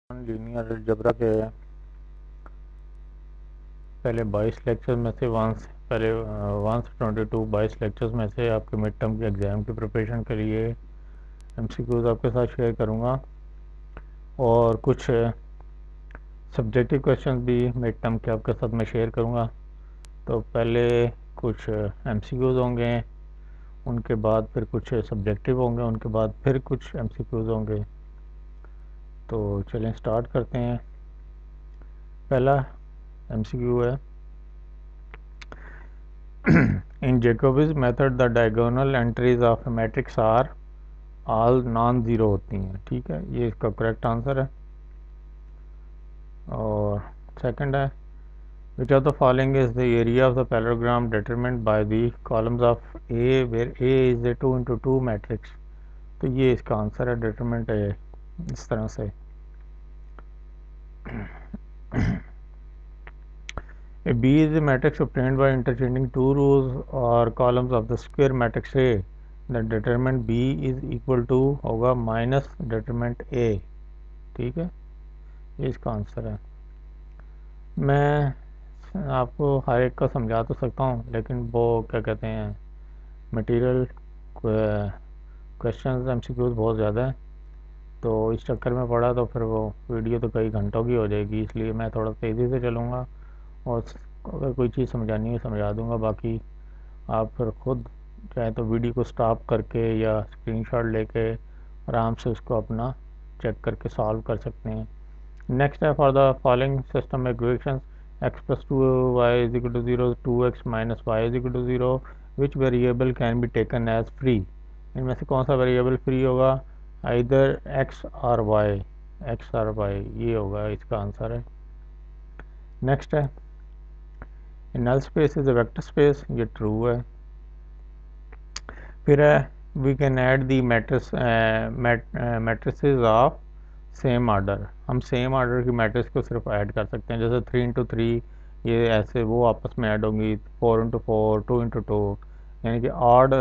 Linear algebra के पहले 22 lecture में से 1 से 22 लेक्चर्स में से आपके मिड टर्म के एग्ज़ाम की प्रिपरेशन के लिए एमसीक्यूज़ आपके साथ शेयर करूंगा और कुछ सब्जेक्टिव क्वेश्चन भी मिड टर्म के आपके साथ मैं शेयर करूंगा। तो पहले कुछ एमसीक्यूज़ होंगे, उनके बाद फिर कुछ सब्जेक्टिव होंगे, उनके बाद फिर कुछ एमसीक्यूज़ होंगे। तो चलें स्टार्ट करते हैं। पहला एमसीक्यू है In Jacobi's method the diagonal entries of a matrix are all non zero होती हैं। ठीक है, ये इसका करेक्ट आंसर है। और सेकंड है which of the following is the area of the parallelogram determined by the columns of A where A is a 2 into 2 matrix। तो ये इसका आंसर है, डिटरमिनेंट है इस तरह से। A B is a matrix obtained by interchanging two rows or columns of the square matrix A. The determinant B is equal to होगा minus determinant A। ठीक है, ये इसका आंसर है। मैं आपको हर एक का समझा तो सकता हूँ, लेकिन वो क्या कहते हैं, मटेरियल क्वेश्चंस एमसीक्यूज बहुत ज़्यादा है, तो इस चक्कर में पड़ा तो फिर वो वीडियो तो कई घंटों की हो जाएगी। इसलिए मैं थोड़ा तेज़ी से चलूँगा और अगर कोई चीज़ समझानी है समझा दूँगा। बाकी आप फिर खुद चाहे तो वीडियो को स्टॉप करके या स्क्रीनशॉट लेके आराम से उसको अपना चेक करके सॉल्व कर सकते हैं। नेक्स्ट है for the following system equations x plus 2y is equal to 0, 2x minus y is equal to 0, which variable can be taken as free. इनमें से कौन सा वेरिएबल फ्री होगा? आइदर x और y, ये होगा इसका आंसर है। नेक्स्ट है null space is a vector space, ये ट्रू है। फिर है we can add the matrices of same order. हम सेम आर्डर की मैट्रिक्स को सिर्फ ऐड कर सकते हैं, जैसे 3 इंटू 3, ये ऐसे वो आपस में ऐड होंगी, 4 इंटू 4, 2 इंटू 2, यानी कि ऑड।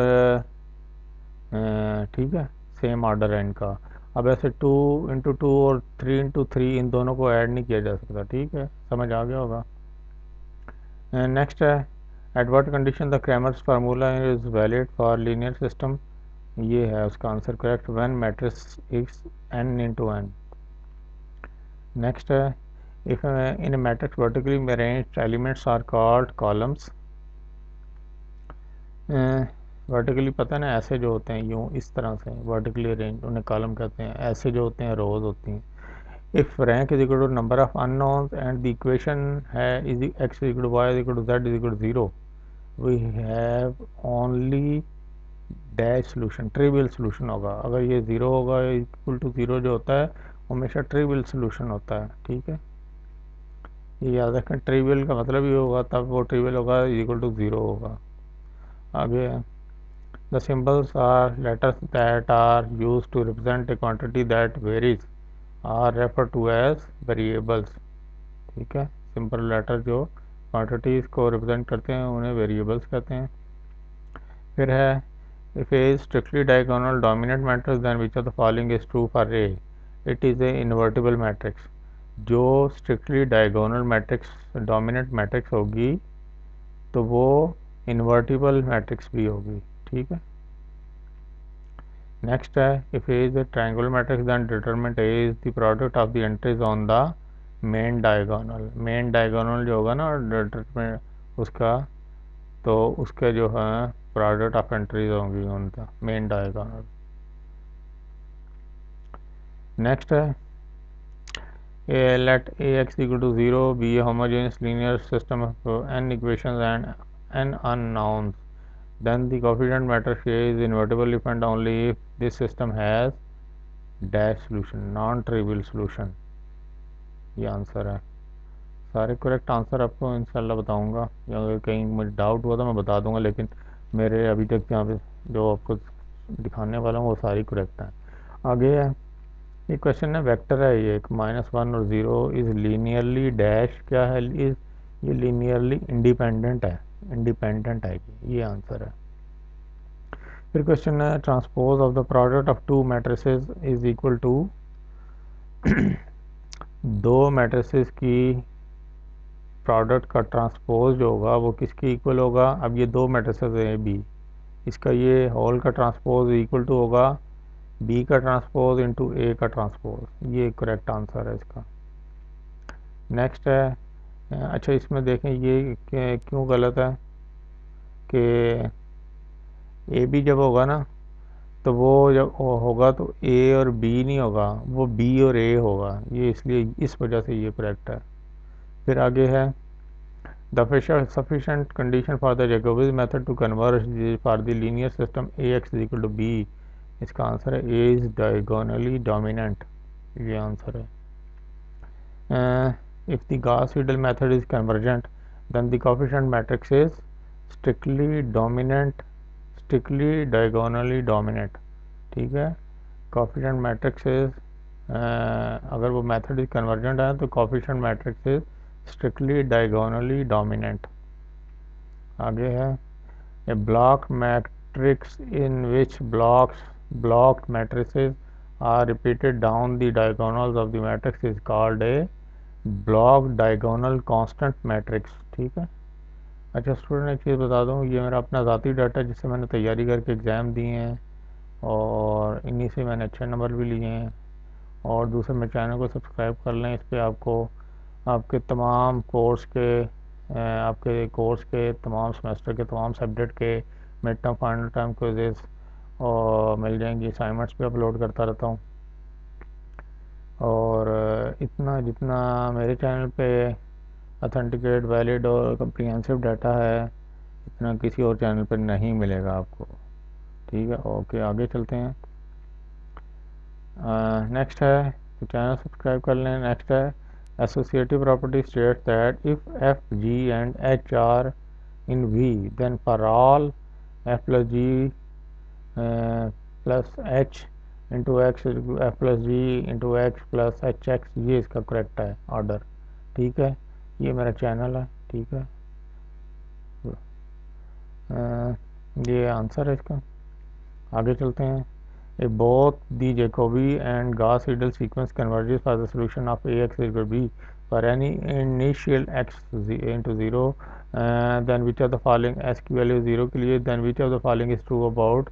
ठीक है, सेम आर्डर है इनका। अब ऐसे 2 इंटू 2 और 3 इंटू 3, इन दोनों को ऐड नहीं किया जा सकता। ठीक है, समझ आ गया होगा। नेक्स्ट है at what condition the Cramer's formula is valid for linear system, ये है उसका answer correct, when matrix is n into n। Next है if in a matrix vertically arranged elements are called columns। Vertically पता है ना, ऐसे जो होते हैं यूँ इस तरह से वर्टिकली अरेंज, उन्हें कॉलम कहते हैं। ऐसे जो होते हैं रोज होती हैं। If rank is equal to number of unknowns and the equation है is x is equal to y is equal to z is equal to 0, we have only dash solution, trivial solution होगा। अगर ये 0 होगा, equal to 0 जो होता है हमेशा trivial solution होता है। ठीक है, ये याद रखें, ट्रिवियल का मतलब ये होगा, तब वो ट्रिवियल होगा इक्वल टू 0 होगा। आगे the symbols or letters that are use to represent a quantity that varies are refer to as variables. ठीक है, सिंपल लेटर जो क्वांटिटीज़ को रिप्रेजेंट करते हैं उन्हें वेरिएबल्स कहते हैं। फिर है if A is strictly diagonal dominant matrix then which of the following is true for A? It is a invertible matrix। जो strictly diagonal matrix dominant matrix होगी तो वो invertible matrix भी होगी। ठीक है, नेक्स्ट है if A is a triangular matrix then determinant A is the product of the entries on the main diagonal। main diagonal जो होगा ना determinant उसका, तो उसके जो है प्रोडक्ट ऑफ एंट्रीज होंगी उनका मेन डायगोनल। नेक्स्ट है let A x equal to 0 be a homogeneous linear system of n equations and n unknowns, then the coefficient matrix A is invertible if and only if this system has dash solution, non trivial solution। ये answer है। सारे correct answer आपको इंशाल्लाह बताऊंगा, अगर कहीं मुझे doubt हुआ तो मैं बता दूंगा, लेकिन मेरे अभी तक यहाँ पे जो आपको दिखाने वाला हूँ वो सारी करेक्ट हैं। आगे है ये क्वेश्चन है, वेक्टर है ये एक, -1 और 0 इज़ लीनियरली डैश क्या है, इज़ ये लीनियरली इंडिपेंडेंट है, ये आंसर है। फिर क्वेश्चन है transpose of the product of two matrices is equal to दो मैट्रिसेस की प्रोडक्ट का ट्रांसपोज जो होगा वो किसके इक्वल होगा। अब ये दो मैट्रिसेस हैं बी, इसका ये होल का ट्रांसपोज इक्वल टू होगा बी का ट्रांसपोज इंटू ए का ट्रांसपोज। ये करेक्ट आंसर है इसका। नेक्स्ट है, अच्छा इसमें देखें ये क्यों गलत है कि ए बी जब होगा ना तो वो जब होगा तो ए और बी नहीं होगा, वो बी और ए होगा, ये इसलिए इस वजह से ये करेक्ट है। फिर आगे है the sufficient condition for the Jacobi's method to converge for the linear system ax is equal to b। इसका आंसर है a is diagonally dominant, ये आंसर है। If the Gauss-Seidel method is convergent then the coefficient matrix is strictly diagonally dominant। ठीक है, coefficient matrix is अगर वो method is convergent है तो coefficient matrix is strictly diagonally dominant। आगे है a block matrix in which blocked matrices are repeated down the diagonals of the matrix is called a block diagonal constant matrix। ठीक है। अच्छा student एक चीज़ बता दूँ, ये मेरा अपना ज़ाती डाटा जिससे मैंने तैयारी करके एग्ज़ाम दिए हैं और इन्हीं से मैंने अच्छे नंबर भी लिए हैं। और दूसरे मेरे चैनल को सब्सक्राइब कर लें, इस पर आपको आपके तमाम कोर्स के तमाम सेमेस्टर के तमाम सब्जेक्ट के mid term final term quizzes और मिल जाएंगी। असाइनमेंट्स भी अपलोड करता रहता हूँ। और इतना जितना मेरे चैनल पे ऑथेंटिकेट वैलिड और कम्प्रिहेंसिव डाटा है इतना किसी और चैनल पर नहीं मिलेगा आपको। ठीक है, ओके आगे चलते हैं। नेक्स्ट है, तो चैनल सब्सक्राइब कर लें। नेक्स्ट है associative property states that if f, g and h are in V then for all f plus g plus h into x f plus g into x plus hx, ये इसका correct है order. ठीक है, ये मेरा channel है। ठीक है, ये आंसर है इसका। आगे चलते हैं। If both the Jacobi and Gauss-Seidel sequence converges for the solution of Ax equal to b for any initial x into 0, then which of the following s की value 0 के लिए then which of the following is true about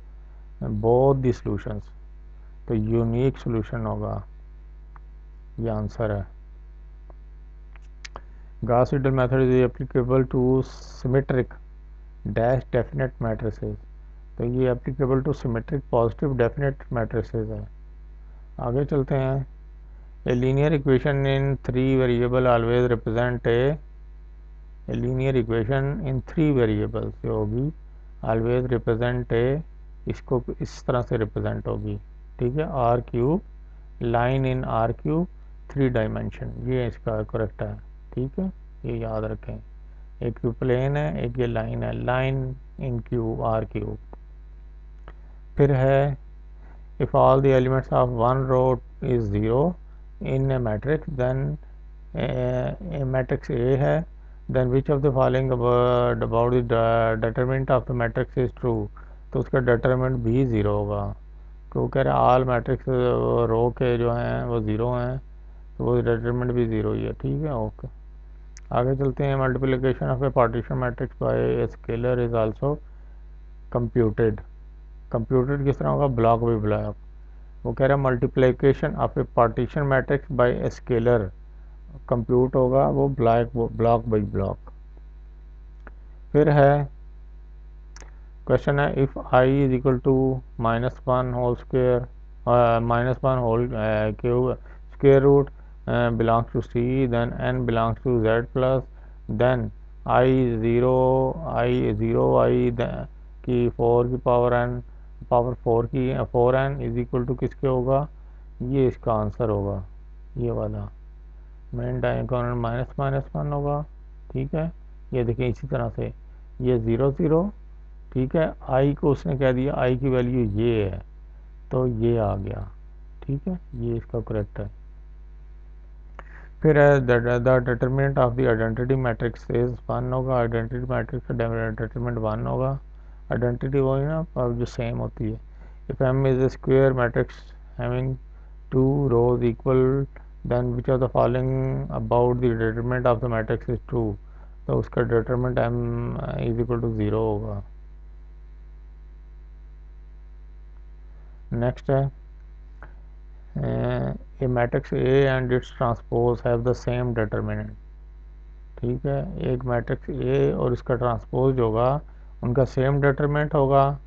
both the solutions। तो unique solution होगा, ये answer है। Gauss-Seidel method is applicable to symmetric dash definite matrices। तो ये applicable to symmetric positive definite matrices है। आगे चलते हैं। A linear equation in three variable always represent a linear equation in three variable से होगी ऑलवेज रिप्रेजेंट ए, इसको इस तरह से रिप्रेजेंट होगी। ठीक है, R cube line in R cube three dimension, ये इसका करेक्ट है। ठीक है, ये याद रखें। एक प्लेन है, एक ये लाइन है, line in cube R cube. फिर है if all the elements of one row is 0 in a matrix then a matrix A है then which of the following about the determinant of the matrix is true। तो उसका determinant भी 0 होगा, क्यों कह रहे हैं all matrix रो के जो हैं वो 0 हैं, तो वो determinant भी 0 ही है। ठीक है, ओके आगे चलते हैं। multiplication of a partition matrix by a scalar is also computed। Computed किस तरह होगा, ब्लॉक बाई ब्लॉक। वो कह रहा है multiplication of a partition matrix by a scalar compute होगा वो ब्लॉक बाई ब्लॉक। फिर है क्वेश्चन है if i is equal to -1 whole square -1 whole cube square root belongs to C then n belongs to z plus then i zero i की 4 की power 4 की 4n is equal to किसके होगा, ये इसका आंसर होगा, ये वाला मेन डायगोनल -1 होगा। ठीक है, ये देखिए इसी तरह से ये 0 0। ठीक है, आई को उसने कह दिया आई की वैल्यू ये है तो ये आ गया। ठीक है, ये इसका करेक्ट है। फिर है the determinant of the identity matrix is 1 होगा, आइडेंटिटी मैट्रिक्स का डिटरमिनेंट 1 होगा। आइडेंटिटी वही ना जो सेम होती है। If M is a square matrix having 2 rows equal then which of the following about the determinant of the matrix is true, तो उसका determinant m is equal to 0 होगा। नेक्स्ट है a matrix A and its transpose have the same determinant. ठीक है, एक matrix ए और इसका transpose होगा, उनका सेम डिटरमिनेंट होगा,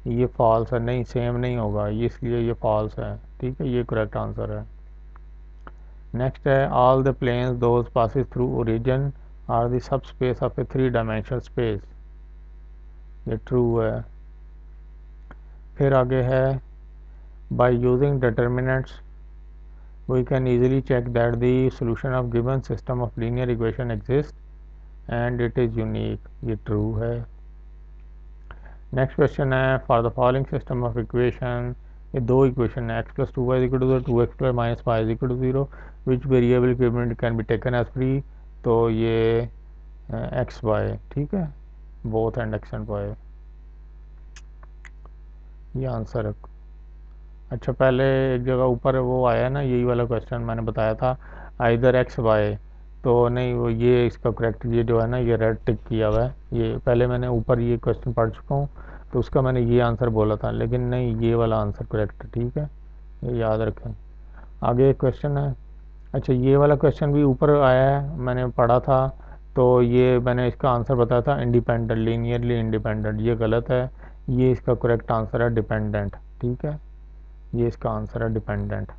ये फॉल्स है, नहीं सेम नहीं होगा, ये इसलिए ये फॉल्स है। ठीक है, ये करेक्ट आंसर है। नेक्स्ट है all the planes those passes through origin are the subspace of a 3 dimensional space, ये ट्रू है। फिर आगे है by using determinants we can easily check that the solution of given system of linear equation exists and it is unique, ये true है। Next question है for the following system of equation, ये दो equation है x plus 2y equal to 0, 2x plus minus Y equal to 0, which variable can be taken as free, तो ये X Y. ठीक है, both and X and Y, ये answer है। अच्छा, पहले एक जगह ऊपर वो आया ना, यही वाला क्वेश्चन मैंने बताया था आइदर एक्स वाई, तो नहीं वो ये इसका करेक्ट, ये जो है ना ये रेड टिक किया हुआ है, ये पहले मैंने ऊपर ये क्वेश्चन पढ़ चुका हूँ, तो उसका मैंने ये आंसर बोला था, लेकिन नहीं ये वाला आंसर करेक्ट है। ठीक है, ये याद रखें। आगे एक क्वेश्चन है, अच्छा ये वाला क्वेश्चन भी ऊपर आया है, मैंने पढ़ा था, तो ये मैंने इसका आंसर बताया था इंडिपेंडेंट, लीनियरली इंडिपेंडेंट, ये गलत है, ये इसका करेक्ट आंसर है डिपेंडेंट। ठीक है, ये इसका आंसर है डिपेंडेंट।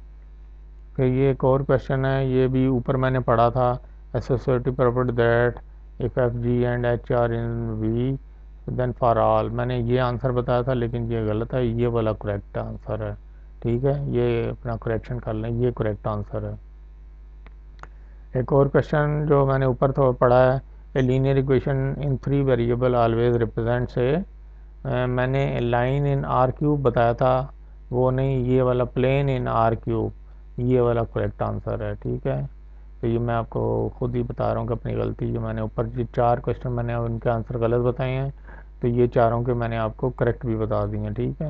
फिर ये एक और क्वेश्चन है, ये भी ऊपर मैंने पढ़ा था, associative property that if F G and H are in V then for all, मैंने ये आंसर बताया था, लेकिन ये गलत है, ये वाला करेक्ट आंसर है। ठीक है, ये अपना करेक्शन कर लें, ये करेक्ट आंसर है। एक और क्वेश्चन जो मैंने ऊपर तो पढ़ा है, a linear equation in 3 variable always represents a, मैंने लाइन इन आर क्यूब बताया था, वो नहीं, ये वाला प्लेन इन आर क्यूब, ये वाला करेक्ट आंसर है। ठीक है, तो ये मैं आपको खुद ही बता रहा हूँ कि अपनी गलती, जो मैंने ऊपर जो 4 क्वेश्चन मैंने उनके आंसर गलत बताए हैं, तो ये चारों के मैंने आपको करेक्ट भी बता दिए हैं। ठीक है,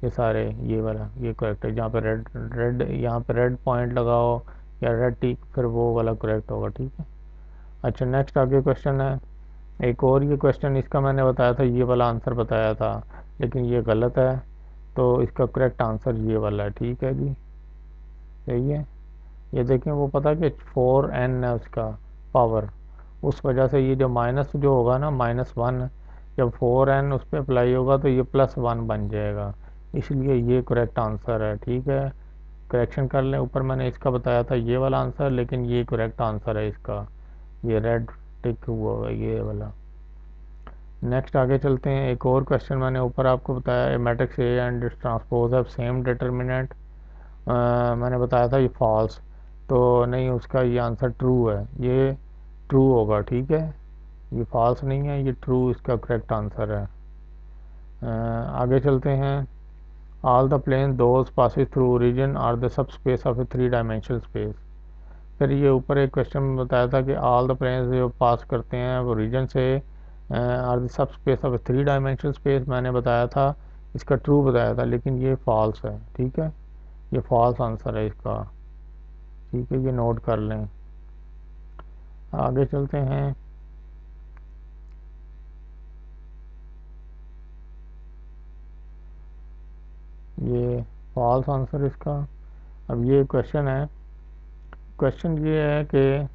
ये सारे, ये वाला ये करेक्ट है, जहाँ पे रेड रेड यहाँ पे रेड पॉइंट लगाओ या रेड टिक, फिर वो वाला करेक्ट होगा। ठीक है, अच्छा नेक्स्ट आगे क्वेश्चन है एक और, ये क्वेश्चन इसका मैंने बताया था, ये वाला आंसर बताया था, लेकिन ये गलत है, तो इसका करेक्ट आंसर ये वाला है। ठीक है जी, सही है। ये देखें, वो पता कि 4n है उसका पावर, उस वजह से ये जो माइनस जो होगा ना -1, जब 4n उस पर अप्लाई होगा तो ये +1 बन जाएगा, इसलिए ये करेक्ट आंसर है। ठीक है, करेक्शन कर लें, ऊपर मैंने इसका बताया था ये वाला आंसर, लेकिन ये करेक्ट आंसर है इसका, ये रेड टिक हुआ है ये वाला। नेक्स्ट आगे चलते हैं, एक और क्वेश्चन मैंने ऊपर आपको बताया, matrix A and its transpose of same determinant, मैंने बताया था ये फॉल्स, तो नहीं उसका ये आंसर ट्रू है, ये ट्रू होगा। ठीक है, ये फॉल्स नहीं है, ये ट्रू इसका करेक्ट आंसर है। आगे चलते हैं, all the plane those passes through origin are the subspace of a 3 dimensional space. फिर ये ऊपर एक क्वेश्चन बताया था कि ऑल द प्लेन्स जो पास करते हैं वो रीजन से are the subspace of 3 dimensional space, मैंने बताया था इसका ट्रू बताया था, लेकिन ये फॉल्स है। ठीक है, ये फॉल्स आंसर है इसका। ठीक है, ये नोट कर लें। आगे चलते हैं, ये फॉल्स आंसर इसका। अब ये क्वेश्चन है, क्वेश्चन ये है कि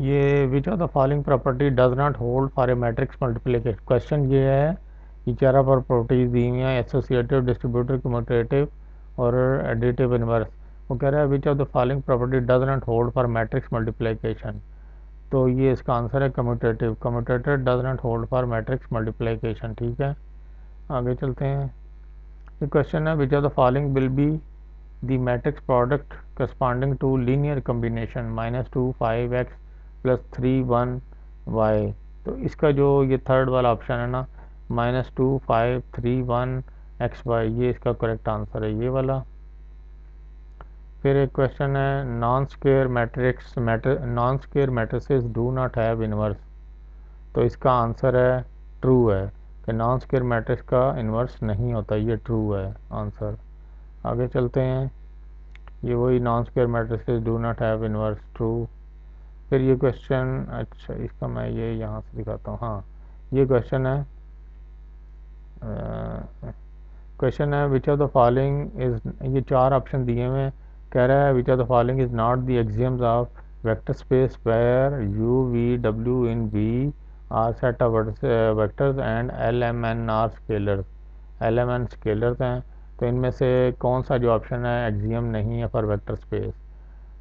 ये विच of the following property does not hold for a matrix multiplication. Question ये है कि 4 प्रॉपर्टीज दी हुई हैं, एसोसिएटिव, डिस्ट्रीब्यूटिव, कम्यूटेटिव और एडिटिव इनवर्स। वो कह रहा है which of the following property does not hold for matrix multiplication, तो ये इसका आंसर है commutative, commutative does not hold for matrix multiplication. ठीक है, आगे चलते हैं, ये क्वेश्चन है which of the following will be the matrix product corresponding to linear combination -2 5x plus 3 1 y, तो इसका जो ये थर्ड वाला ऑप्शन है ना, -2 5 3 1 xy, ये इसका करेक्ट आंसर है, ये वाला। फिर एक क्वेश्चन है non square matrix non square matrices do not have inverse, तो इसका आंसर है ट्रू है कि नॉन स्क्वायर मैट्रिक्स का इनवर्स नहीं होता, ये ट्रू है आंसर। आगे चलते हैं, ये वही non square matrices do not have inverse, true. फिर ये क्वेश्चन, अच्छा इसका मैं ये यहाँ से दिखाता हूँ। हाँ ये क्वेश्चन है, क्वेश्चन है which of the following is, ये 4 ऑप्शन दिए हुए हैं, कह रहा है which of the following is not the axioms of vector space where U V W in V are set of vectors and L M N are scalars, L M N scalars हैं। तो इनमें से कौन सा जो option है axiom नहीं है फॉर वेक्टर स्पेस?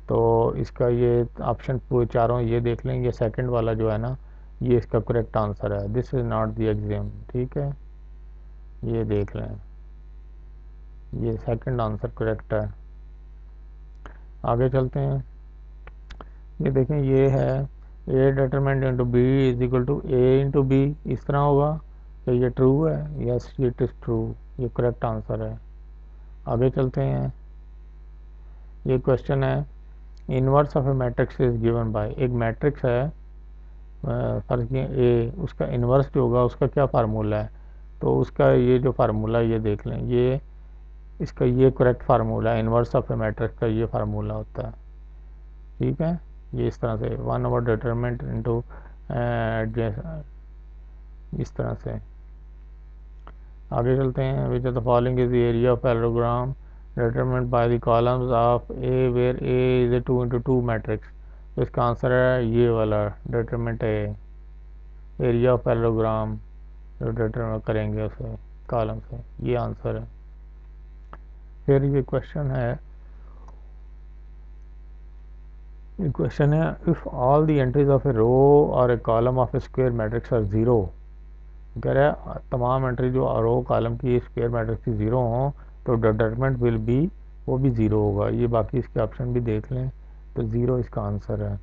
तो इसका ये ऑप्शन पूरे चारों ये देख लें, ये सेकंड वाला जो है ना, ये इसका करेक्ट आंसर है, this is not the axiom. ठीक है, ये देख लें, ये सेकंड आंसर करेक्ट है। आगे चलते हैं, ये देखें, ये है A determinant into B is equal to A into B, इस तरह होगा। तो ये ट्रू है, यस इट इज़ ट्रू, ये करेक्ट आंसर है। आगे चलते हैं, ये क्वेश्चन है inverse of A matrix is given by, एक मैट्रिक्स है फर्ज ए, उसका इन्वर्स जो होगा उसका क्या फार्मूला है? तो उसका ये जो फार्मूला ये देख लें, ये इसका ये करेक्ट फार्मूला है, इन्वर्स ऑफ ए मैट्रिक्स का ये फार्मूला होता है। ठीक है, ये इस तरह से 1/डिटरमिनेंट इंटू इस तरह से। आगे चलते हैं, which of the following is the area of parallelogram determinant by the columns of A where A is a 2 × 2 matrix. तो इसका आंसर है ये वाला, determinant A, area of parallelogram जो डिटरमिन करेंगे उसे कॉलम से, ये आंसर है। फिर ये क्वेश्चन है, if all the entries of a row और a column of a square matrix are zero, कह रहा है तमाम एंट्री जो रो कॉलम की स्क्वायर मैट्रिक्स की ज़ीरो हों तो डिटरमिनेंट विल बी, वो भी ज़ीरो होगा। ये बाकी इसके ऑप्शन भी देख लें, तो ज़ीरो इसका आंसर है,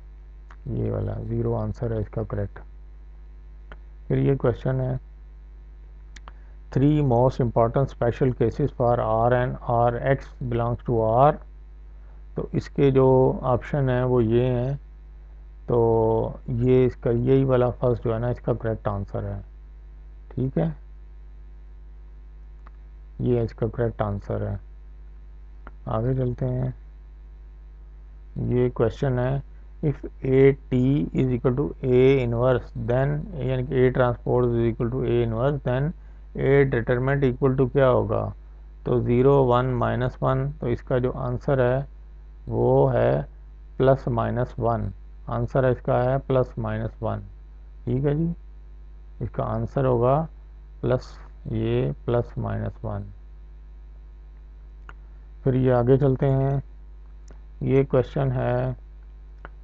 ये वाला ज़ीरो आंसर है इसका करेक्ट। फिर ये क्वेश्चन है 3 most important special cases for R and R X belongs to R. तो इसके जो ऑप्शन है वो ये हैं, तो ये इसका यही वाला फर्स्ट जो है ना इसका करेक्ट आंसर है। ठीक है, ये इसका करेक्ट आंसर है। आगे चलते हैं, ये क्वेश्चन है if A T is equal to A inverse then, यानी कि A transpose is equal to A inverse then A determinant equal to क्या होगा? तो 0 1 -1, तो इसका जो आंसर है वो है +-1, आंसर है इसका है +-1। ठीक है जी, इसका आंसर होगा ये +-1। फिर ये आगे चलते हैं, ये क्वेश्चन है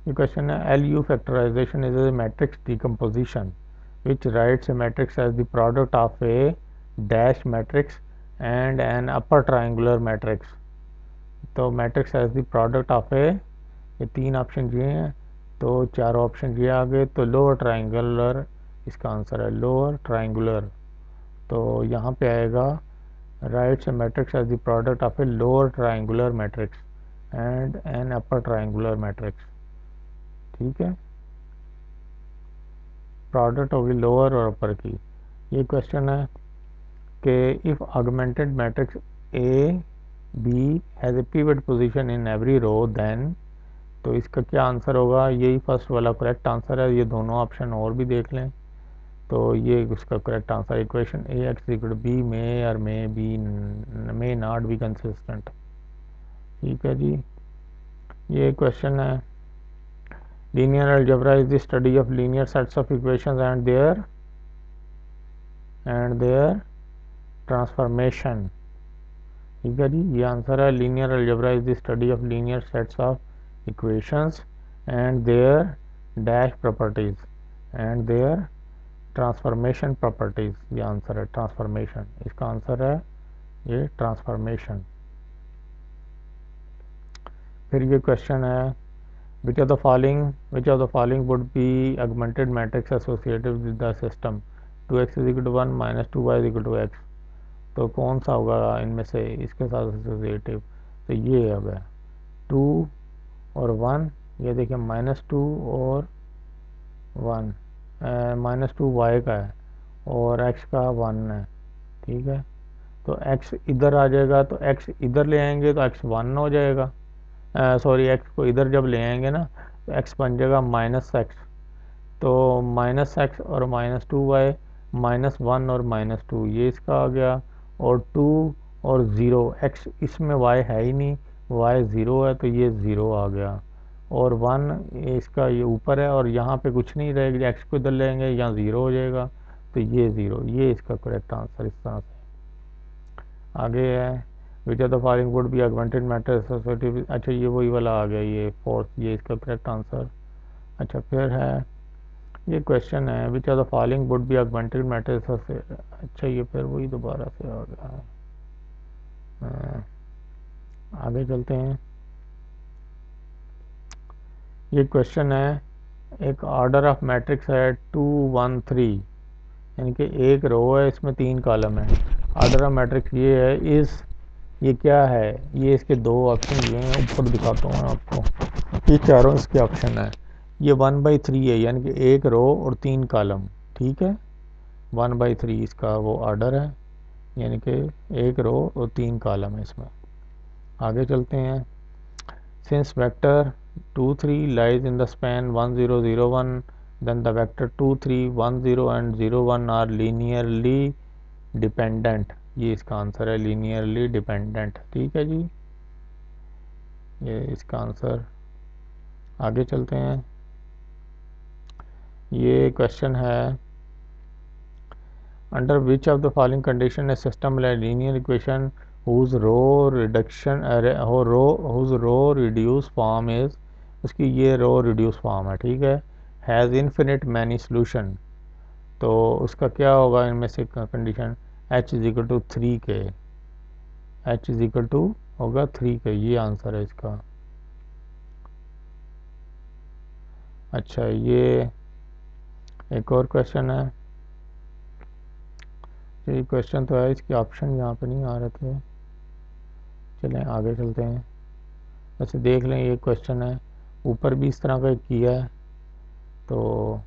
LU factorization is a matrix decomposition which writes a matrix as the product of a dash matrix and an upper triangular matrix। तो matrix as the product of a, ये 3 ऑप्शन दिए हैं, तो 4 ऑप्शन दिए आगे, तो lower triangular इसका answer है, लोअर ट्राइंगुलर। तो यहाँ पे आएगा writes A matrix as the product of a lower triangular matrix and an upper triangular matrix. ठीक है, प्रोडक्ट होगी लोअर और अपर की। ये क्वेश्चन है कि if augmented matrix A B has a pivot position in every row then, तो इसका क्या आंसर होगा? यही फर्स्ट वाला करेक्ट आंसर है, ये दोनों ऑप्शन और भी देख लें, तो ये उसका correct answer. Equation A x equal B में और मे नॉट बी कंसिस्टेंट। ठीक है जी, ये क्वेश्चन है linear algebra is the study of linear sets of equations and their transformation। ठीक है जी, ये आंसर है, linear algebra is the study of linear sets of equations and their dash properties and their transformation properties। ये answer है transformation, इसका answer है ये ट्रांसफॉर्मेशन। फिर ये क्वेश्चन है which of the following would be augmented matrix associated with the system 2x is equal to 1 minus 2y is equal to x। तो कौन सा होगा इनमें से इसके साथ एसोसिएटिव? तो ये होगा 2 और 1, ये देखिए -2 और 1, -2y का है और x का 1 है। ठीक है, तो x इधर आ जाएगा, तो x इधर ले आएंगे तो x 1 हो जाएगा। सॉरी एक्स को इधर जब ले आएंगे ना तो एक्स बन जाएगा -x, तो -x और -2y, -1 और -2 ये इसका आ गया, और 2 और 0, x इसमें y है ही नहीं, y 0 है तो ये 0 आ गया, और 1 इसका ये ऊपर है और यहाँ पे कुछ नहीं रहेगा, x को इधर लेंगे यहाँ 0 हो जाएगा, तो ये 0, ये इसका करेक्ट आंसर इस तरह से। आगे है which are the following would be augmented matter associative, अच्छा ये वही वाला आ गया, ये फोर्थ, ये इसका करेक्ट आंसर। अच्छा फिर है ये क्वेश्चन है which are the following would be augmented matter, अच्छा ये फिर वही दोबारा से आ गया है। आगे चलते हैं। ये क्वेश्चन है एक ऑर्डर ऑफ मैट्रिक्स है 2 1 3, यानी कि एक रो है इसमें 3 कॉलम है, ऑर्डर ऑफ मैट्रिक्स ये है, इस ये क्या है, ये इसके दो ऑप्शन ये हैं, ऊपर दिखाता हूँ आपको, ये चारों इसके ऑप्शन है, ये 1/3 है, यानी कि एक रो और 3 कॉलम, ठीक है, 1/3 इसका वो ऑर्डर है, यानी कि एक रो और 3 कॉलम है इसमें। आगे चलते हैं। Since vector 2 3 lies in the span 1 0 0 1, then the vector 2 3 1 0 and 0 1 are linearly dependent, ये इसका आंसर है, लीनियरली डिपेंडेंट, ठीक है जी, ये इसका आंसर। आगे चलते हैं। ये क्वेश्चन है under which of the following condition A system linear equation whose row reduction whose row reduce form is, उसकी ये रो रिड्यूस फॉर्म है, ठीक है, हैज़ इन्फिनिट मैनी सोल्यूशन, तो उसका क्या होगा इनमें से condition, h is equal to 3 K, h is equal to होगा 3 के, ये आंसर है इसका। अच्छा ये एक और क्वेश्चन है, ये क्वेश्चन तो है, इसके ऑप्शन यहाँ पे नहीं आ रहे थे, चलें आगे चलते हैं। वैसे देख लें ये क्वेश्चन है, ऊपर भी इस तरह का किया है, तो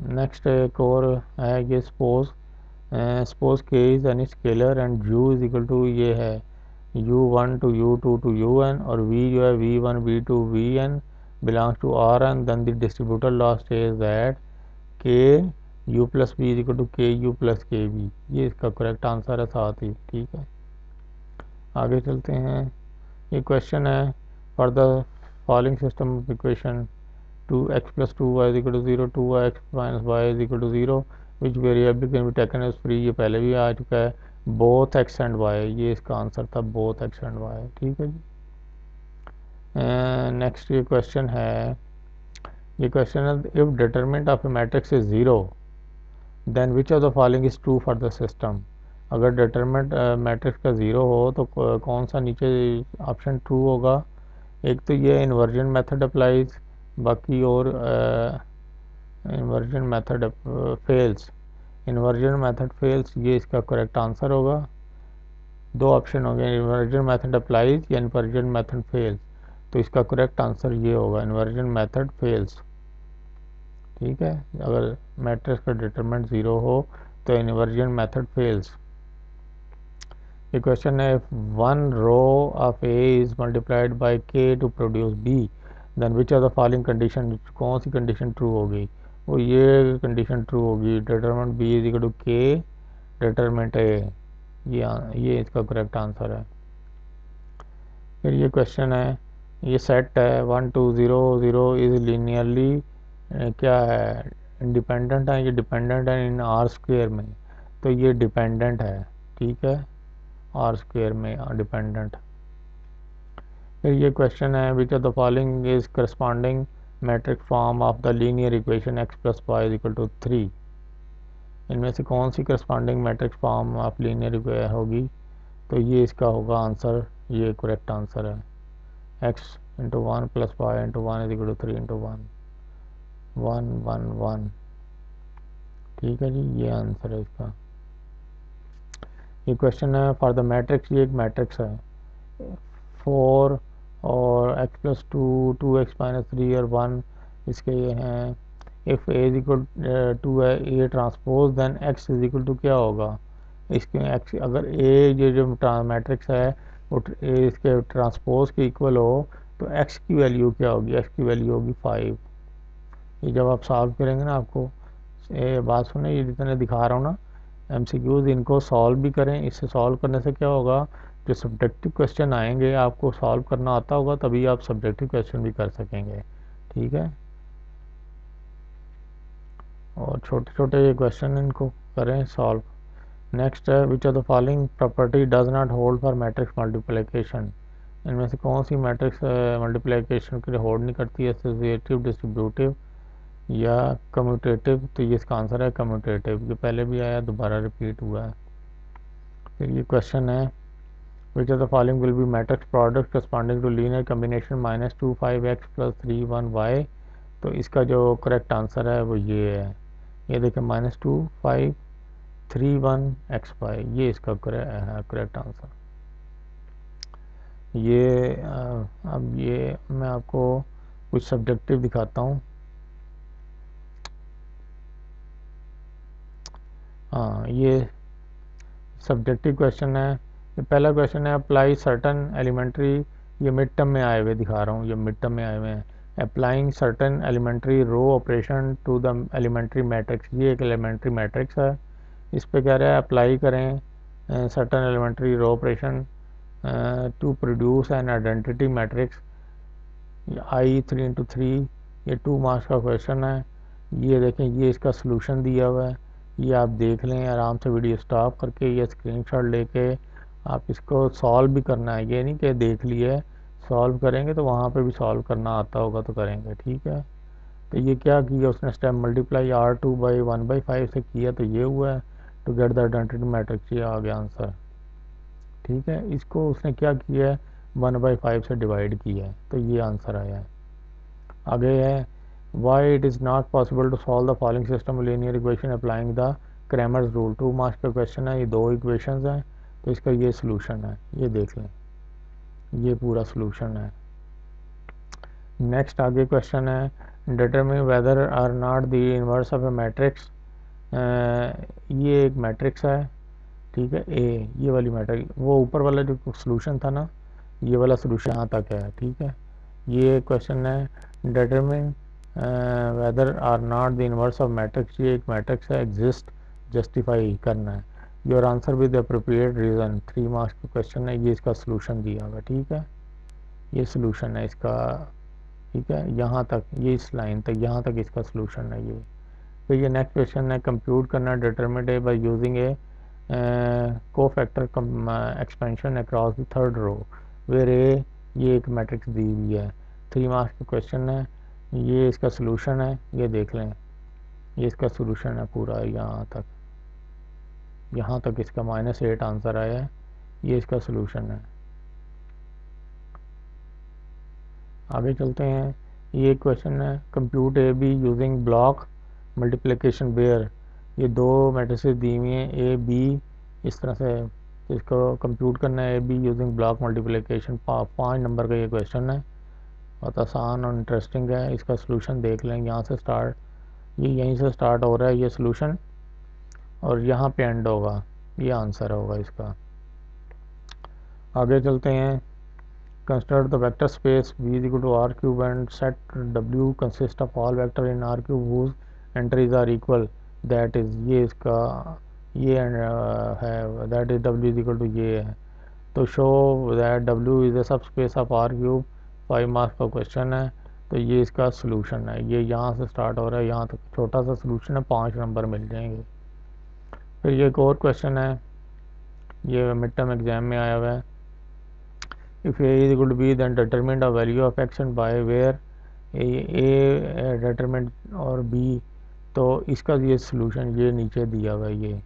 नेक्स्ट एक और है कि suppose K is any scalar and u is equal to ये है u1 to u2 to un, और v जो है v1 v2 vn belongs to rn, then the distributor law says that k u plus v is equal to k u plus k v, ये इसका correct answer है साथ ही, ठीक है। आगे चलते हैं। ये क्वेश्चन है for the following system of equation 2x plus 2y is equal to 0, 2x minus y is equal to 0, which variable can be taken as free, ये पहले भी आ चुका है, both x and y, ये इसका आंसर था both x and y, ठीक है जी। नेक्स्ट ये क्वेश्चन है, ये क्वेश्चन है if determinant of A matrix is 0 then which of the following is true for the system, अगर डिटरमिनेंट मैट्रिक्स का 0 हो तो कौन सा नीचे ऑप्शन ट्रू होगा, एक तो ये इन्वर्जन मेथड अप्लाइज, बाकी और inversion method fails, inversion method fails, ये इसका करेक्ट आंसर होगा। दो ऑप्शन हो गए, इन्वर्जन मेथड अप्लाइज या इन्वर्जन मेथड फेल्स, तो इसका करेक्ट आंसर ये होगा इन्वर्जन मेथड फेल्स, ठीक है, अगर मैट्रिक्स का डिटरमिनेंट 0 हो तो इन्वर्जन मेथड फेल्स। ये क्वेश्चन है one row of A is multiplied by k to produce B, then which are the following condition, कौन सी कंडीशन ट्रू होगी, वो ये कंडीशन ट्रू होगी, determinant B is equal to k determinant A, ये इसका करेक्ट आंसर है। फिर ये क्वेश्चन है, ये सेट है 1 2 0 0 इज लीनियरली क्या है, इंडिपेंडेंट है, ये डिपेंडेंट है इन आर स्क्वेयर में, तो ये डिपेंडेंट है, ठीक है, आर स्क्वेयर में डिपेंडेंट। फिर ये क्वेश्चन है which of the following is corresponding matrix form of the linear equation x plus y is equal to 3, इनमें से कौन सी corresponding matrix form of linear होगी, तो ये इसका होगा आंसर, ये करेक्ट आंसर है, x into 1 plus y into 1 is equal to 3 into 1 1 1 1, ठीक है जी, ये आंसर है इसका। ये क्वेश्चन है फॉर द मैट्रिक्स, ये एक मैट्रिक्स है 4 और x प्लस 2 2x माइनस 3 और 1, इसके ये हैं if A is equal to है A transpose then x is equal to क्या होगा, इसके x अगर ए ये जो मैट्रिक्स है इसके ट्रांसपोज के इक्वल हो तो एक्स की वैल्यू क्या होगी, एक्स की वैल्यू होगी 5। ये जब आप सॉल्व करेंगे ना, आपको ये बात सुने, ये जितने दिखा रहा हूँ ना एमसीक्यूज, इनको सॉल्व भी करें। इससे सॉल्व करने से क्या होगा, जो सब्जेक्टिव क्वेश्चन आएंगे आपको सॉल्व करना आता होगा, तभी आप सब्जेक्टिव क्वेश्चन भी कर सकेंगे। ठीक है, और छोटे छोटे ये क्वेश्चन इनको करें सॉल्व। नेक्स्ट है, which of the following property does not hold for matrix multiplication. इनमें से कौन सी मैट्रिक्स मल्टीप्लिकेशन के लिए होल्ड नहीं करती है, एसोसिएटिव, डिस्ट्रीब्यूटिव या कम्यूटेटिव। तो ये इसका आंसर है कम्यूटेटिव। ये पहले भी आया, दोबारा रिपीट हुआ है। फिर ये क्वेश्चन है, which of the following will be matrix product corresponding to linear combination -2 5x + 3 1 y। तो इसका जो करेक्ट आंसर है वो ये है, ये देखें -2 5 3 1 xy, ये इसका करेक्ट आंसर। ये अब ये मैं आपको कुछ सब्जेक्टिव दिखाता हूँ। हाँ, ये सब्जेक्टिव क्वेश्चन है। ये पहला क्वेश्चन है, अप्लाई सर्टन एलिमेंट्री, ये मिड टर्म में आए हुए दिखा रहा हूँ, ये मिड टर्म में आए हुए हैं। Applying certain elementary row operation to the elementary matrix, ये एक एलिमेंट्री मैट्रिक्स है। इस पे कह रहा है अप्लाई करें certain elementary row operation to produce an identity matrix I 3 × 3। ये 2 मार्क्स का क्वेश्चन है। ये देखें, ये इसका सलूशन दिया हुआ है, ये आप देख लें आराम से, वीडियो स्टॉप करके ये स्क्रीनशॉट लेके आप इसको सॉल्व भी करना है। ये नहीं कि देख लिए, सॉल्व करेंगे तो वहाँ पे भी सॉल्व करना आता होगा तो करेंगे। ठीक है, तो ये क्या किया उसने, स्टेप मल्टीप्लाई R2/1/5 से किया तो ये हुआ है, to get the identity matrix, ये आ गया आंसर। ठीक है, इसको उसने क्या किया है, 1/5 से डिवाइड किया है, तो ये आंसर आया है। आगे है, why it is not possible to solve the following system linear equation applying the Cramer's rule. 2 marks का क्वेश्चन है, ये 2 इक्वेशंस हैं, तो इसका ये सोल्यूशन है, ये देख लें, ये पूरा सोल्यूशन है। नेक्स्ट आगे क्वेश्चन है, determine whether or not the inverse of A matrix. ये एक मैट्रिक्स है, ठीक है, ए, ये वाली मैट्रिक्स, वो ऊपर वाला जो सोल्यूशन था ना, ये वाला सोल्यूशन यहाँ तक है। ठीक है, ये क्वेश्चन है, determine whether or not the inverse of matrix, ये एक मैट्रिक्स है, एग्जिस्ट, जस्टिफाई करना है। Your answer with appropriate reason, 3 marks का क्वेश्चन है, ये इसका सोल्यूशन दिया हुआ। ठीक है, ये सोल्यूशन है इसका। ठीक है, यहाँ तक, ये इस लाइन तक, यहाँ तक इसका सोल्यूशन है ये। तो ये नेक्स्ट क्वेश्चन है, कंप्यूट करना determinant A by using a cofactor expansion across the third row where A, ये एक मैट्रिक्स दी हुई है। 3 मार्क्स का क्वेश्चन है, ये इसका सोल्यूशन है, ये देख लें, ये इसका सोल्यूशन है पूरा, यहाँ तक इसका -8 आंसर आया है, ये इसका सोल्यूशन है। आगे चलते हैं, ये क्वेश्चन है, compute A B using block multiplication where, ये 2 मैट्रिसेस दी हुई हैं ए बी, इस तरह से इसको कंप्यूट करना है ए B using block multiplication. 5 number का ये क्वेश्चन है, बहुत आसान और इंटरेस्टिंग है। इसका सोल्यूशन देख लें, यहाँ से स्टार्ट, ये यहीं से स्टार्ट हो रहा है ये सोल्यूशन, और यहाँ पे एंड होगा, ये आंसर होगा इसका। आगे चलते हैं, consider the vector space V is equal to R³ and set W consist of all vector in R³ whose entries are equal, that is, ये इसका ये है, that is W is equal to ये है। तो show that W is a subspace of R³, 5 marks का question है, तो ये इसका सोल्यूशन है। ये यहाँ से स्टार्ट हो रहा है, यहाँ तक छोटा सा सोल्यूशन है, 5 नंबर मिल जाएंगे। फिर ये एक और क्वेश्चन है, ये मिड टर्म एग्जाम में आया हुआ है, if a is equal to b then determine the value of x and y where a determined और b, तो इसका ये सोल्यूशन ये नीचे दिया हुआ है, ये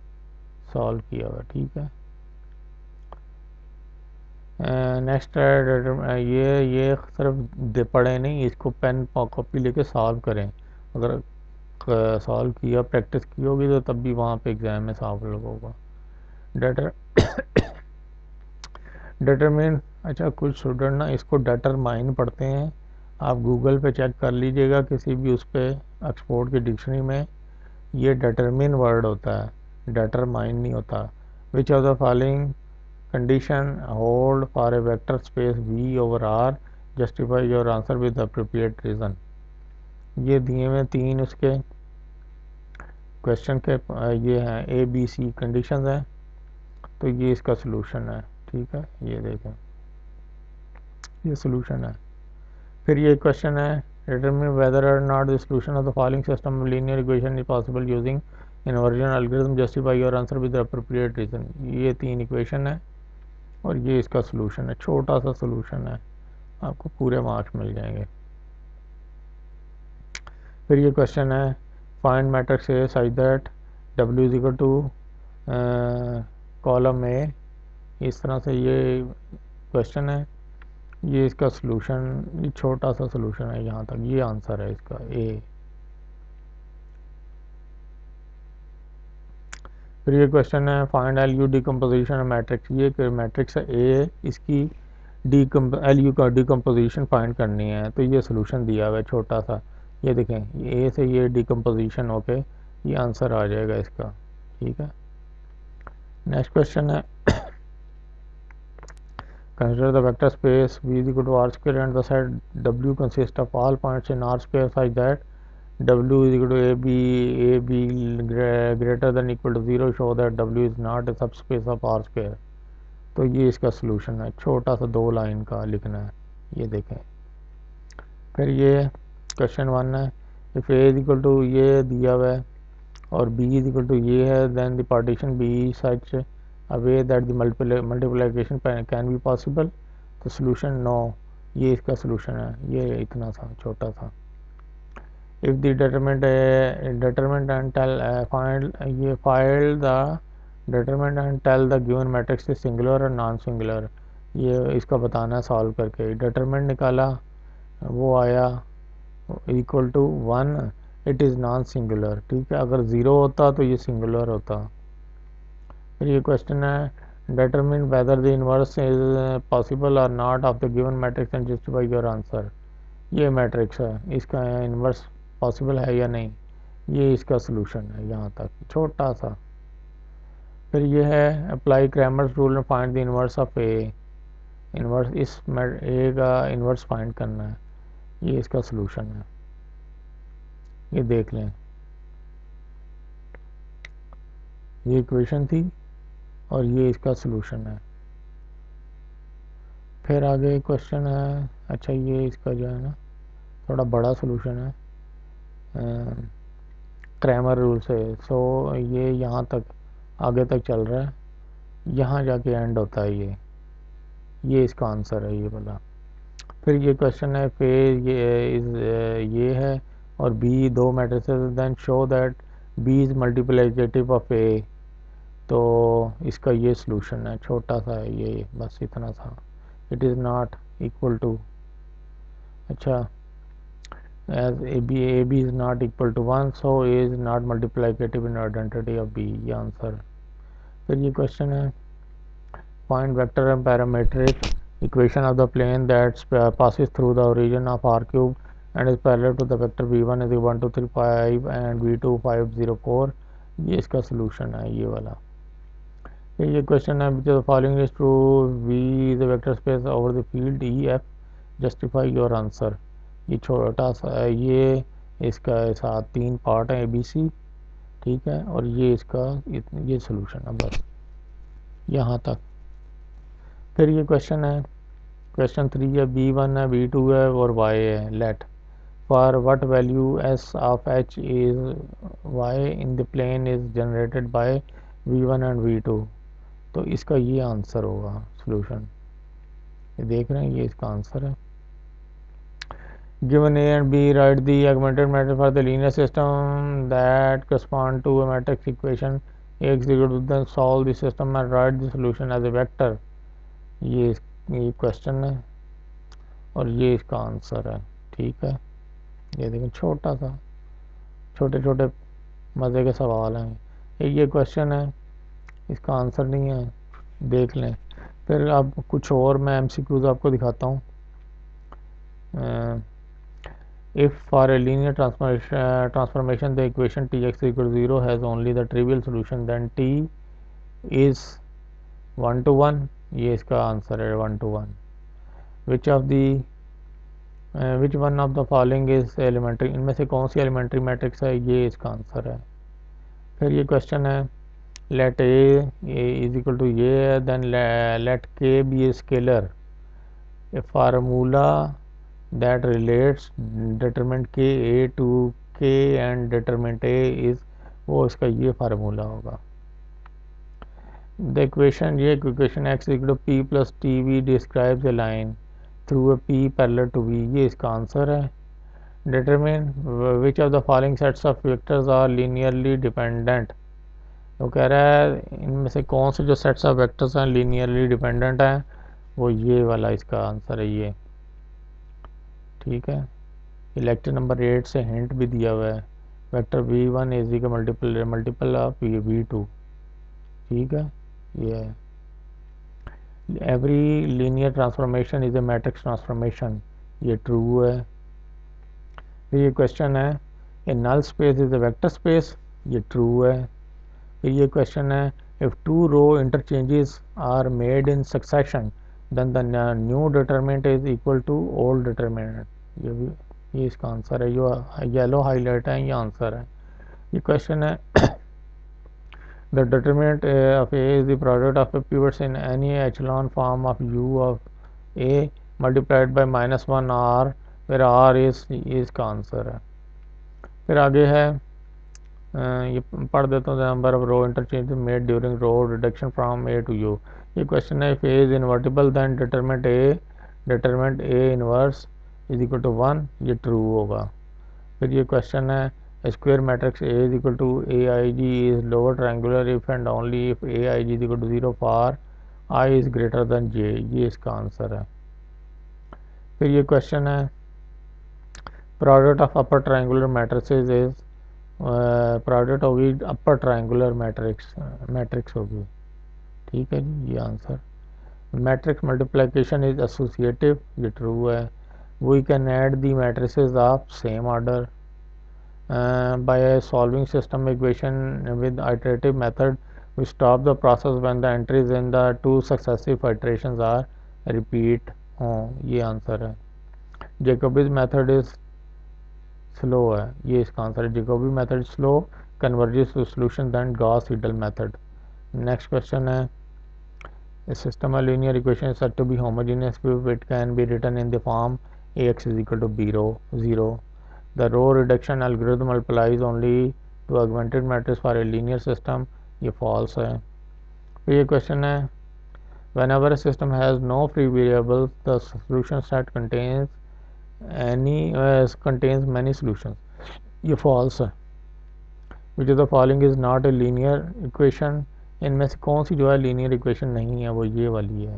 सॉल्व किया हुआ। ठीक है, नेक्स्ट ये सिर्फ पढ़े नहीं, इसको पेन कॉपी लेके सॉल्व करें। अगर सॉल्व किया, प्रैक्टिस की होगी तो तब भी वहाँ पे एग्ज़ाम में सॉल्व होगा। डिटरमिन, अच्छा कुछ स्टूडेंट ना इसको डिटरमाइन पढ़ते हैं, आप गूगल पे चेक कर लीजिएगा किसी भी उस पर, ऑक्सफोर्ड की डिक्शनरी में ये डिटरमिन वर्ड होता है, डिटरमाइन नहीं होता। विच of the following condition hold for a vector space V over R, justify your answer with the appropriate reason। ये दिए हुए तीन उसके क्वेश्चन के ये हैं A B C कंडीशंस हैं, तो ये इसका सोल्यूशन है। ठीक है, ये देखें, ये सोल्यूशन है। फिर ये क्वेश्चन है, डिटरमिन वेदर और not the solution of the following system of linear equation is possible using inversion algorithm, justify your answer with appropriate reason. ये तीन इक्वेशन है और ये इसका सोल्यूशन है, छोटा सा सोल्यूशन है, आपको पूरे मार्क्स मिल जाएंगे। फिर ये क्वेश्चन है, find matrix A such that W is equal to column A. इस तरह से ये क्वेश्चन है, ये इसका सोल्यूशन, ये छोटा सा सोल्यूशन है यहाँ तक, ये आंसर है इसका ए। फिर ये क्वेश्चन है, find L U decomposition matrix. ये मैट्रिक्स है ए, इसकी एल यू का डिकम्पोजिशन फाइंड करनी है, तो ये सोल्यूशन दिया हुआ है छोटा सा। ये देखें, ए से ये डिकम्पोजिशन होके ये आंसर आ जाएगा इसका। ठीक है, नेक्स्ट क्वेश्चन है, consider the vector space V is equal to R square and the set W consists of all points in R square such that W is equal to AB greater than equal to 0, show that W is not a subspace of R square। तो ये इसका solution है, छोटा सा 2 line का लिखना है, ये देखें। फिर ये क्वेश्चन 1 है, if A is equal to ये दिया हुआ है और B is equal to ये है, then the partition B such a way that the multiplication can be possible। तो सोल्यूशन नो, ये इसका सोल्यूशन है, ये इतना सा छोटा सा। If the determinant and tell find the determinant and tell the given matrix is singular और नॉन सिंगुलर। ये इसका बताना है सॉल्व करके। डिटरमिनेंट निकाला, वो आया equal to 1, it is non singular. ठीक है, अगर 0 होता तो ये सिंगुलर होता। फिर ये क्वेश्चन है, determine whether the inverse is possible or not of the given matrix and justify your answer। ये मैट्रिक्स है, इसका इन्वर्स पॉसिबल है या नहीं, ये इसका सोल्यूशन है यहाँ तक, छोटा सा। फिर ये है, apply Cramer's rule and find the inverse of A. Inverse, इस ए का इन्वर्स फाइंड करना है, ये इसका सोल्यूशन है, ये देख लें। ये इक्वेशन थी और ये इसका सोल्यूशन है। फिर आगे क्वेश्चन है, अच्छा ये इसका जो है ना थोड़ा बड़ा सोल्यूशन है क्रैमर रूल से। सो ये यहाँ तक आगे तक चल रहा है, यहाँ जाके एंड होता है ये इसका आंसर है ये वाला। फिर ये क्वेश्चन है, फिर ये है और B 2 matrices, then show that B is multiplicative of A. तो इसका ये सोल्यूशन है, छोटा सा है ये, बस इतना सा। It is not equal to, अच्छा, as A B is not equal to 1, so A is not multiplicative in identity of B, ये आंसर। फिर ये क्वेश्चन है, find vector and parametric equation of the plane that passes through the origin of R cube and is parallel to the vector v1 is 1 2 3 5 and v2 5 0 4। ये इसका solution है ये वाला। ये क्वेश्चन है, which of the following is true, V is a vector space over the field E F, justify your answer. ये छोटा सा है, ये इसका साथ 3 पार्ट है ABC। ठीक है, और ये इसका ये सोल्यूशन है, बस यहाँ तक। फिर ये क्वेश्चन है, क्वेश्चन 3 है, B1 है, B2 है और Y है। Let for what value S of H is Y in the plane is generated by V1 and V2। तो इसका ये आंसर होगा सोल्यूशन, ये देख रहे हैं, ये इसका आंसर है। Given A and B, write the augmented matrix for the linear system that correspond to a matrix equation A is equal to, then solve the system and write the solution as a vector। ये question है और ये इसका answer है। ठीक है, ये देखिए छोटा सा, छोटे छोटे मज़े के सवाल हैं। ये क्वेश्चन है, इसका आंसर नहीं है, देख लें। फिर अब कुछ और मैं MCQs आपको दिखाता हूँ। If for a linear transformation the equation Tx equal to 0 has only the trivial solution, then T is 1 to 1, ये इसका आंसर है 1 to 1। Which one of the following is elementary, इनमें से कौन सी एलिमेंट्री मैट्रिक्स है, ये इसका आंसर है। फिर ये क्वेश्चन है let a is equal to a, then let k be a scalar, a formula that relates determinant k a to k and determinant a is, वो इसका ये फार्मूला होगा। the equation, ये equation x is equal to p plus tv describes a line through a p parallel to b, ये इसका answer है। determine which of the following sets of vectors are linearly dependent, वो कह रहा है इनमें से कौन से जो सेट्स ऑफ वेक्टर्स हैं लीनियरली डिपेंडेंट हैं, वो ये वाला इसका आंसर है ये। ठीक है, लेक्चर नंबर 8 से हिंट भी दिया हुआ है, वेक्टर v1 इज का मल्टीपल ऑफ v2। ठीक है, ये है every linear transformation is a matrix transformation, ये ट्रू है। फिर ये क्वेश्चन है a null space is a vector space, ये ट्रू है। फिर ये क्वेश्चन है if two row interchanges are made in succession then the new determinant is equal to old determinant, ये इसका आंसर है। जो येलो हाईलाइट है ये आंसर है। ये क्वेश्चन है the determinant of A is the product of pivots in any echelon form of U of A multiplied by -1 R, फिर आर इज इसका आंसर है। फिर आगे है ये पढ़ देता हूँ, number of row interchange made during row reduction from A to U. ये क्वेश्चन है if A is invertible then determinant A inverse is equal to 1, ये ट्रू होगा। फिर ये क्वेश्चन है square matrix A is equal to A i j is lower triangular if and only if A i j is equal to 0 for i is greater than j, ये इसका answer है। फिर ये question है product of upper triangular matrices is product होगी upper triangular matrix होगी। ठीक है जी, ये answer. Matrix multiplication is associative, ये ट्रू है। We can add the matrices of same order by solving system equation with iterative method, we stop the process when the entries in the two successive iterations are repeat हों, ये answer है। जैकोबीज method is slow है, ये इसका answer है। Jacobi method slow converges to solution then Gauss Seidel method. Next question है a system of linear equation is said to be homogeneous if it can be written in the form ax is equal to 0. The row reduction algorithm applies only to augmented matrix for a linear system, ये false है। फिर ये question है whenever a system has no free variables the solution set contains many solutions, ये false है। which of the following is not a linear equation, इनमें से कौन सी जो है लीनियर इक्वेशन नहीं है, वो ये वाली है।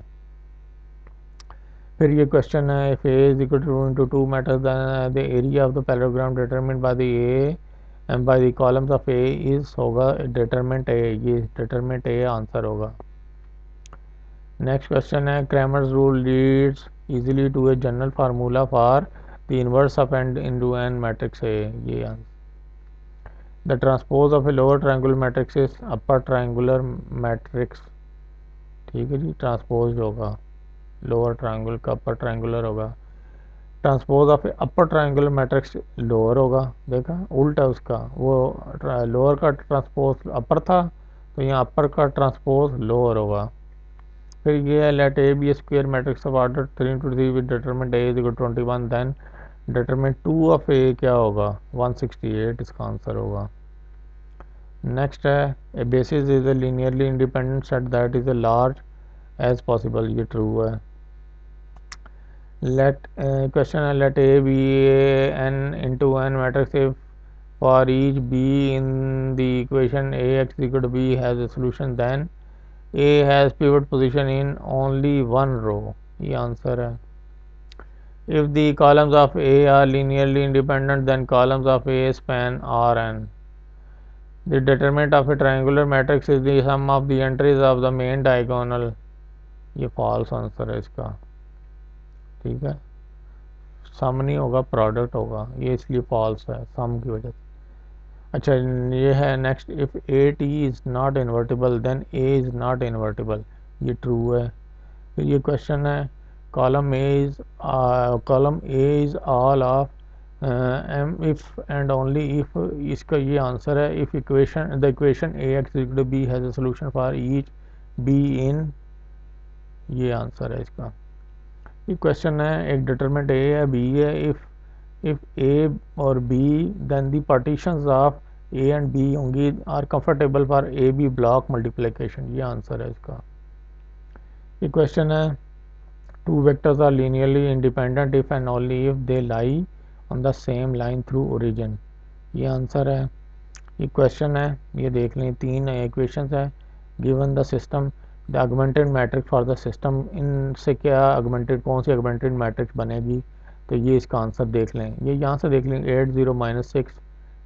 फिर ये क्वेश्चन है if A is equal to into 2 matrix the area of the parallelogram determined by the A and by the columns of A is होगा डिटरमिनेंट ए, ये डिटरमिनेंट ए आंसर होगा। नेक्स्ट क्वेश्चन है Cramer's rule leads easily to a general formula for the inverse of n into n matrix A, ये answer. The transpose of a lower triangular matrix is upper triangular matrix, ठीक है जी, transpose होगा lower triangle का upper triangular होगा। Transpose of upper triangular matrix lower होगा, देखा उल्टा उसका, वो लोअर का ट्रांसपोज अपर था तो यहाँ अपर का ट्रांसपोज लोअर होगा। फिर ये है let A be square matrix of order 3 with determinant A is equal to 21, then determinant 2 of A क्या होगा 168, इसका आंसर होगा। नेक्स्ट है a basis is a linearly independent set that is a large as possible, ये true है। Let question है let A be n into N matrix if for each B in the equation A x equal to B has a solution then A has pivot position in only one row, ये answer है। If the columns of A are linearly independent, then columns of A span Rn. The determinant of a triangular matrix is the sum of the entries of the main diagonal. ये false answer है इसका, ठीक है, सम नहीं होगा product होगा, ये इसलिए false है सम की वजह से। अच्छा ये है next if A T is not invertible then A is not invertible, ये ट्रू है। फिर ये क्वेश्चन है column A is all of M if and only if, इसका ये आंसर है if equation the equation A x equal to B has a solution for each B in, ये answer है इसका। ये क्वेश्चन है एक डिटरमिनेंट ए है बी है, इफ़ ए और B then the partitions of A and B होंगी are comfortable for A B block multiplication, ये आंसर है इसका। ये क्वेश्चन है two vectors are linearly independent if and only if they lie on the same line through origin, ये answer है। ये question है, ये देख लें, तीन इक्वेशंस है given the system the augmented matrix for the system, इनसे क्या ऑगमेंटेड, कौन सी ऑगमेंटेड मैट्रिक्स बनेगी, तो ये इसका आंसर देख लें। ये यहाँ से देख लें 8 0 -6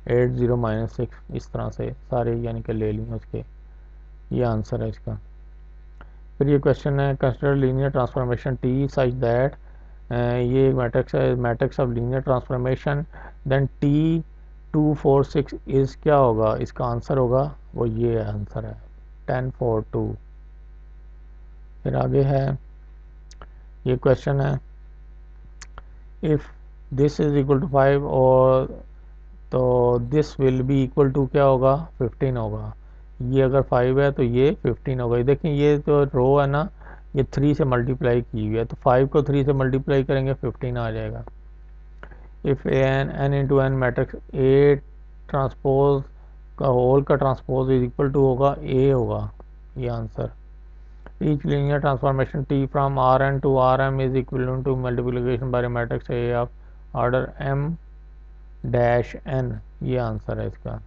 8 0 -6 इस तरह से सारे यानी कि ले लें उसके, ये आंसर है इसका। फिर ये क्वेश्चन है consider linear transformation T such that, ये मैट्रिक्स है, matrix of linear transformation then T 2 4 6 is क्या होगा, इसका आंसर होगा वो ये आंसर है 10 4 2। फिर आगे है ये क्वेश्चन है if this is equal to 5 और तो this will be equal to क्या होगा 15 होगा, ये अगर 5 है तो ये 15 होगा। देखिए ये तो रो है ना, ये 3 से मल्टीप्लाई की हुई है, तो 5 को 3 से मल्टीप्लाई करेंगे 15 आ जाएगा। If N into N matrix A transpose का होल का ट्रांसपोज इज इक्वल टू होगा ए होगा, ये answer. Each linear transformation T from R N to R M is equal to multiplication by matrix A of order M dash N, ये answer है इसका।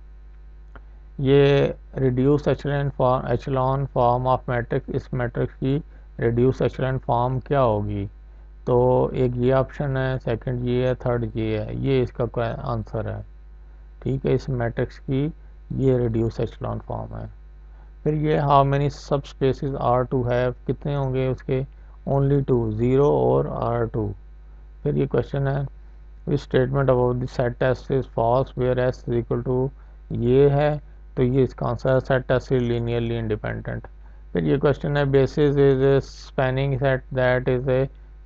ये reduce echelon form of matrix, इस matrix की reduce echelon form क्या होगी, तो एक ये ऑप्शन है, सेकंड ये है, थर्ड ये है, ये इसका आंसर है। ठीक है, इस मैट्रिक्स की ये रिड्यूस एचलॉन फॉर्म है। फिर ये हाउ मेनी सब स्पेसिस आर टू हैव, कितने होंगे उसके, ओनली 2 0 और R2। फिर ये क्वेश्चन है which statement about the set test is false where S is equal to, ये है तो ये इसका आंसर है set test is linearly independent. फिर ये क्वेश्चन है basis is a spanning set that is a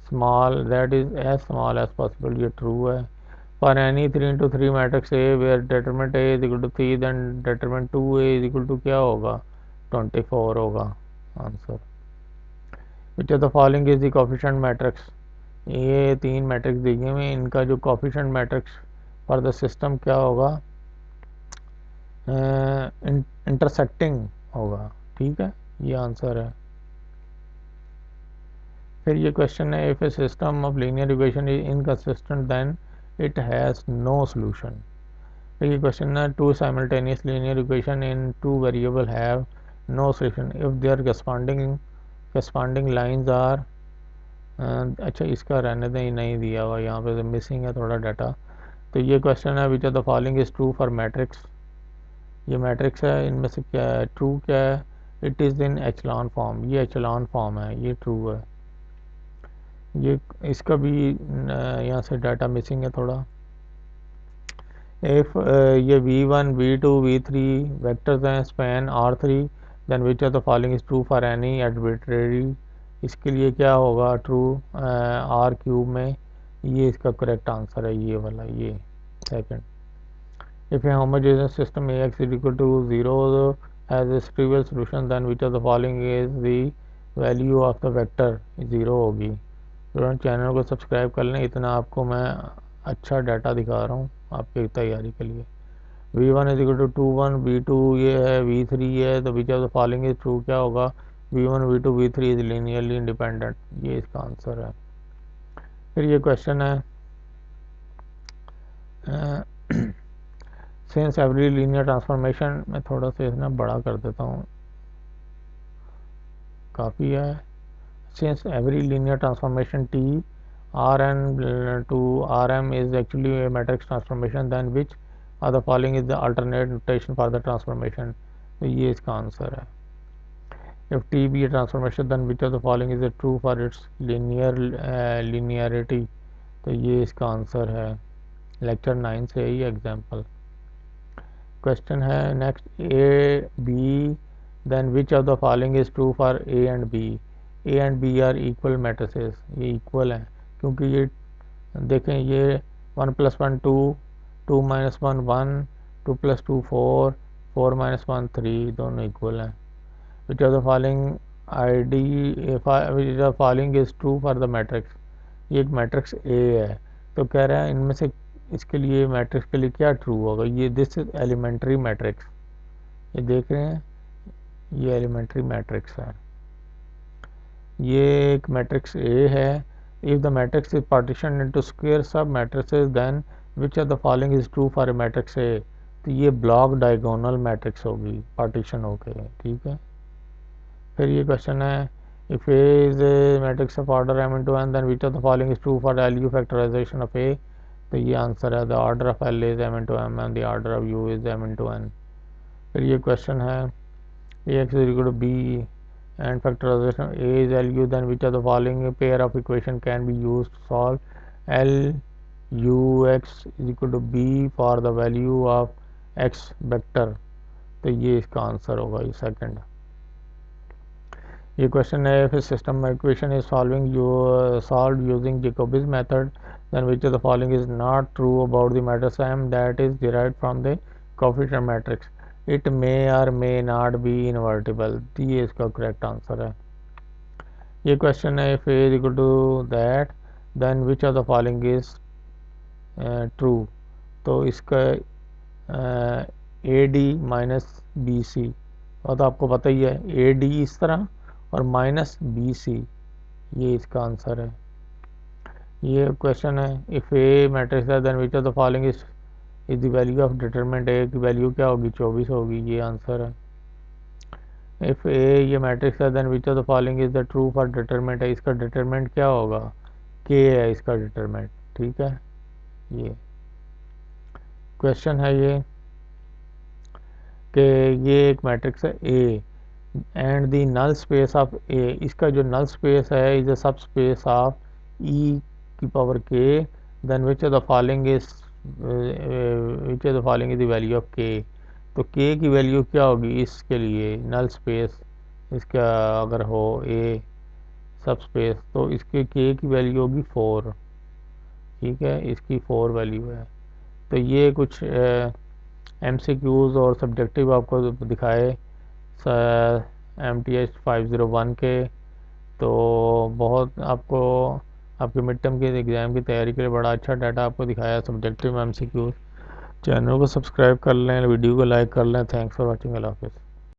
small that is as small as possible, ये ट्रू है। For any 3 into 3 matrix A where determinant A is equal to 3 then determinant 2a is equal to क्या होगा 24 होगा answer. Which of the following is the coefficient matrix, ये 3 matrix दिए हुए, इनका जो coefficient matrix for the system क्या होगा, इंटरसेक्टिंग होगा। ठीक है, ये आंसर है। फिर ये क्वेश्चन है if a system of linear equation is inconsistent then it has no solution. फिर ये क्वेश्चन है two simultaneous linear equation in two variable have no solution if their corresponding lines are, अच्छा इसका रहने दें, नहीं दिया हुआ यहाँ पे, मिसिंग है थोड़ा डाटा। तो ये क्वेश्चन है which of the following is true for matrix, ये मैट्रिक्स है, इनमें से क्या है ट्रू, क्या है, it is in echelon form, ये एचलॉन फॉर्म है, ये ट्रू है। ये इसका भी यहाँ से डाटा मिसिंग है थोड़ा। इफ ये v1 v2 v3 वेक्टर्स हैं span R3 then which of the following is true for any arbitrary, इसके लिए क्या होगा ट्रू R क्यूब में, ये इसका करेक्ट आंसर है ये वाला, ये second. If a homogeneous system AX is equal to 0 has a trivial solution then which of the following is the value of the vector, 0 होगी। स्टूडेंट चैनल को subscribe कर लें, इतना आपको मैं अच्छा डाटा दिखा रहा हूँ आपकी तैयारी के लिए। v1 is equal to 1 v2 ये है v3 है, तो विच of the following is true क्या होगा, v1 v2 v3 is linearly independent, ये इसका आंसर है। फिर ये क्वेश्चन है सिंस एवरी लीनियर ट्रांसफॉर्मेशन, मैं थोड़ा सा इसमें बड़ा कर देता हूँ, काफ़ी है। Since every linear transformation T R N to R M is actually a matrix transformation then which are the following is the alternate notation for the transformation, तो ये इसका आंसर है। If T be a transformation then which of the following is true for its linearity, तो ये इसका answer है। Lecture 9 से ही एग्जाम्पल। क्वेश्चन है next A B then which of the following is true for A and B, A and B are equal matrices, ये equal हैं क्योंकि ये देखें ये 1 + 1 2, 2 - 1 1, 2 + 2 4, 4 - 1 3, दोनों इक्वल हैं। Which are the following which are following is true for the matrix, ये एक मैट्रिक्स ए है तो कह रहा है इनमें से इसके लिए मैट्रिक्स के लिए क्या ट्रू होगा। ये दिस इज एलिमेंट्री मैट्रिक्स, ये देख रहे हैं ये एलिमेंट्री मैट्रिक्स है, ये एक मैट्रिक्स ए है। If the matrix is partition into square submatrices then which are the following is true for a matrix A, तो ये ब्लॉक डायगोनल मैट्रिक्स होगी पार्टीशन होके, ठीक है। फिर ये क्वेश्चन है if A is a matrix of order m into n then which of the following is true for LU factorization of a, तो ये आंसर है the order of L is m into m and the order of U is m into n। फिर ये question है ax is equal to b and factorization of a is LU then which of the following pair of equation can be used to solve LUX is equal to b for the value of x vector, तो ये इसका answer होगा ये second. ये question है if a system equation is solved using Jacobi's method then which of the following is not true about the matrix M that is derived from the coefficient matrix, it may or may not be invertible, ये इसका correct answer है। ये question है if A is equal to that then which of the following is true, तो इसका AD minus BC, और तो आपको पता ही है AD इस तरह और माइनस BC, ये इसका आंसर है। ये क्वेश्चन है इफ़ ए मैट्रिक्स है then which of the following is the value of determinant A की वैल्यू क्या होगी 24 होगी, ये आंसर है। इफ़ ए ये मैट्रिक्स है then which of the following is the true for determinant है, इसका डिटरमिनेंट क्या होगा के है इसका डिटरमिनेंट, ठीक है। ये क्वेश्चन है ये कि ये एक मैट्रिक्स है A and the null space of A, इसका जो नल स्पेस है इज अ सब स्पेस ऑफ ई की power K then which of the following is the value of K, तो के की वैल्यू क्या होगी इसके लिए नल स्पेस इसका अगर हो ए सब स्पेस, तो इसके के की वैल्यू होगी 4, ठीक है, इसकी 4 वैल्यू है। तो ये कुछ MCQs और सब्जेक्टिव आपको दिखाए MTH 501 के, तो बहुत आपको आपके मिड टर्म के एग्ज़ाम की तैयारी के लिए बड़ा अच्छा डाटा आपको दिखाया सब्जेक्टिव MCQs। चैनल को सब्सक्राइब कर लें, वीडियो को लाइक कर लें। थैंक्स फॉर वॉचिंग, अल्लाह हाफ़िज़।